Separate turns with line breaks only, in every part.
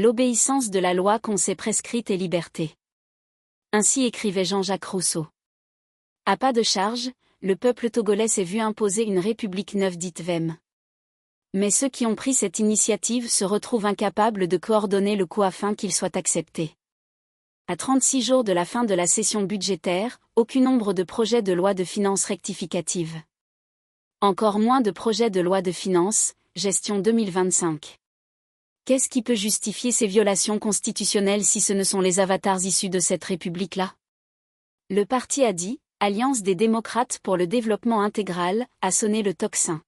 L'obéissance de la loi qu'on s'est prescrite est liberté. Ainsi écrivait Jean-Jacques Rousseau. À pas de charge, le peuple togolais s'est vu imposer une république neuve dite VEM. Mais ceux qui ont pris cette initiative se retrouvent incapables de coordonner le coup afin qu'il soit accepté. À 36 jours de la fin de la session budgétaire, aucun nombre de projets de loi de finances rectificative. Encore moins de projets de loi de finances, gestion 2025. Qu'est-ce qui peut justifier ces violations constitutionnelles si ce ne sont les avatars issus de cette république-là? Le parti a dit, Alliance des démocrates pour le développement intégral, a sonné le tocsin.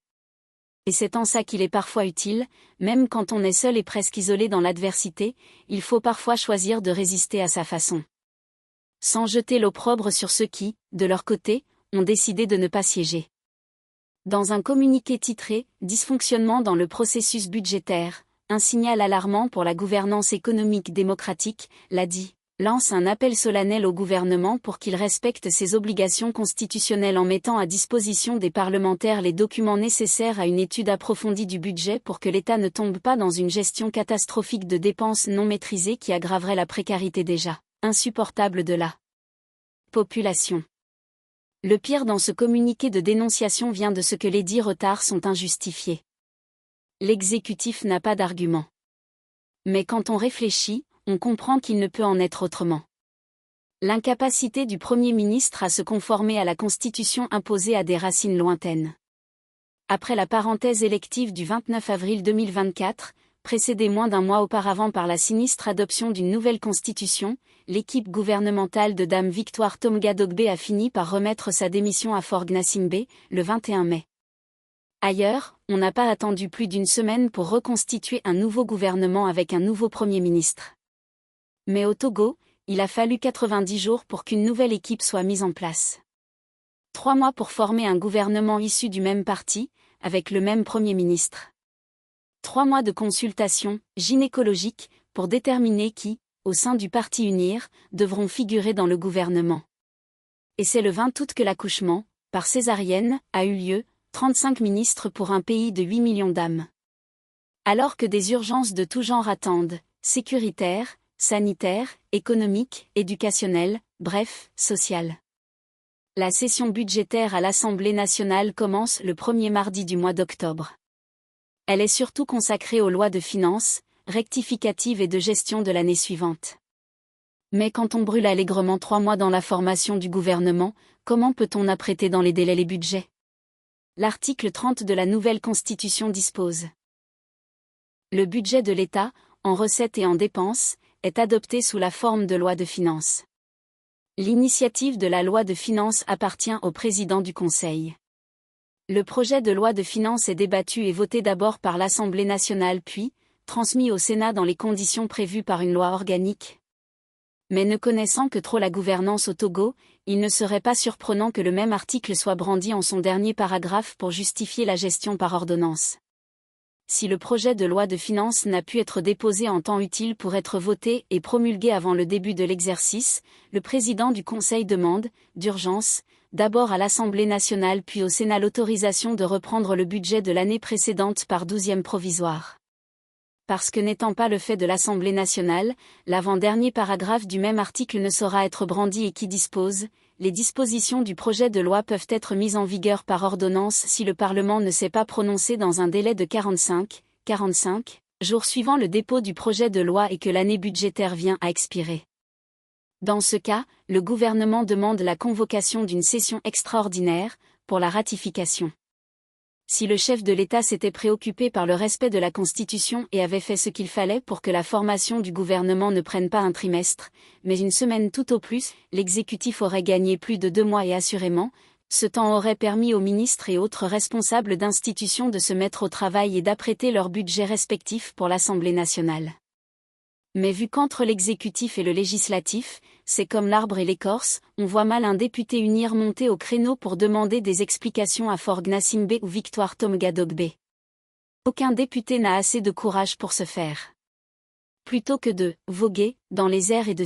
Et c'est en ça qu'il est parfois utile, même quand on est seul et presque isolé dans l'adversité, il faut parfois choisir de résister à sa façon. Sans jeter l'opprobre sur ceux qui, de leur côté, ont décidé de ne pas siéger. Dans un communiqué titré « Dysfonctionnement dans le processus budgétaire », un signal alarmant pour la gouvernance économique démocratique, l'ADI, lance un appel solennel au gouvernement pour qu'il respecte ses obligations constitutionnelles en mettant à disposition des parlementaires les documents nécessaires à une étude approfondie du budget pour que l'État ne tombe pas dans une gestion catastrophique de dépenses non maîtrisées qui aggraverait la précarité déjà insupportable de la population. Le pire dans ce communiqué de dénonciation vient de ce que les dits retards sont injustifiés. L'exécutif n'a pas d'argument. Mais quand on réfléchit, on comprend qu'il ne peut en être autrement. L'incapacité du Premier ministre à se conformer à la Constitution imposée a des racines lointaines. Après la parenthèse élective du 29 avril 2024, précédée moins d'un mois auparavant par la sinistre adoption d'une nouvelle Constitution, l'équipe gouvernementale de Dame Victoire Tomgadogbe a fini par remettre sa démission à Faure Gnassingbé, le 21 mai. Ailleurs, on n'a pas attendu plus d'une semaine pour reconstituer un nouveau gouvernement avec un nouveau Premier ministre. Mais au Togo, il a fallu 90 jours pour qu'une nouvelle équipe soit mise en place. 3 mois pour former un gouvernement issu du même parti, avec le même Premier ministre. 3 mois de consultation gynécologique pour déterminer qui, au sein du parti UNIR, devront figurer dans le gouvernement. Et c'est le 20 août que l'accouchement, par césarienne, a eu lieu, 35 ministres pour un pays de 8 millions d'âmes. Alors que des urgences de tout genre attendent, sécuritaires, sanitaires, économiques, éducationnelles, bref, sociales. La session budgétaire à l'Assemblée nationale commence le premier mardi du mois d'octobre. Elle est surtout consacrée aux lois de finances, rectificatives et de gestion de l'année suivante. Mais quand on brûle allègrement 3 mois dans la formation du gouvernement, comment peut-on apprêter dans les délais les budgets? L'article 30 de la nouvelle Constitution dispose. Le budget de l'État, en recettes et en dépenses, est adopté sous la forme de loi de finances. L'initiative de la loi de finances appartient au président du Conseil. Le projet de loi de finances est débattu et voté d'abord par l'Assemblée nationale puis, transmis au Sénat dans les conditions prévues par une loi organique. Mais ne connaissant que trop la gouvernance au Togo, il ne serait pas surprenant que le même article soit brandi en son dernier paragraphe pour justifier la gestion par ordonnance. Si le projet de loi de finances n'a pu être déposé en temps utile pour être voté et promulgué avant le début de l'exercice, le président du Conseil demande, d'urgence, d'abord à l'Assemblée nationale puis au Sénat l'autorisation de reprendre le budget de l'année précédente par 12e provisoire. Parce que n'étant pas le fait de l'Assemblée nationale, l'avant-dernier paragraphe du même article ne saura être brandi et qui dispose « Les dispositions du projet de loi peuvent être mises en vigueur par ordonnance si le Parlement ne s'est pas prononcé dans un délai de 45 jours suivant le dépôt du projet de loi et que l'année budgétaire vient à expirer. » Dans ce cas, le gouvernement demande la convocation d'une session extraordinaire, pour la ratification. Si le chef de l'État s'était préoccupé par le respect de la Constitution et avait fait ce qu'il fallait pour que la formation du gouvernement ne prenne pas un trimestre, mais une semaine tout au plus, l'exécutif aurait gagné plus de 2 mois et assurément, ce temps aurait permis aux ministres et autres responsables d'institutions de se mettre au travail et d'apprêter leurs budgets respectifs pour l'Assemblée nationale. Mais vu qu'entre l'exécutif et le législatif, c'est comme l'arbre et l'écorce, on voit mal un député UNIR monter au créneau pour demander des explications à Faure Gnassingbé ou Victoire Tomgadogbe. Aucun député n'a assez de courage pour se faire. Plutôt que de voguer dans les airs et de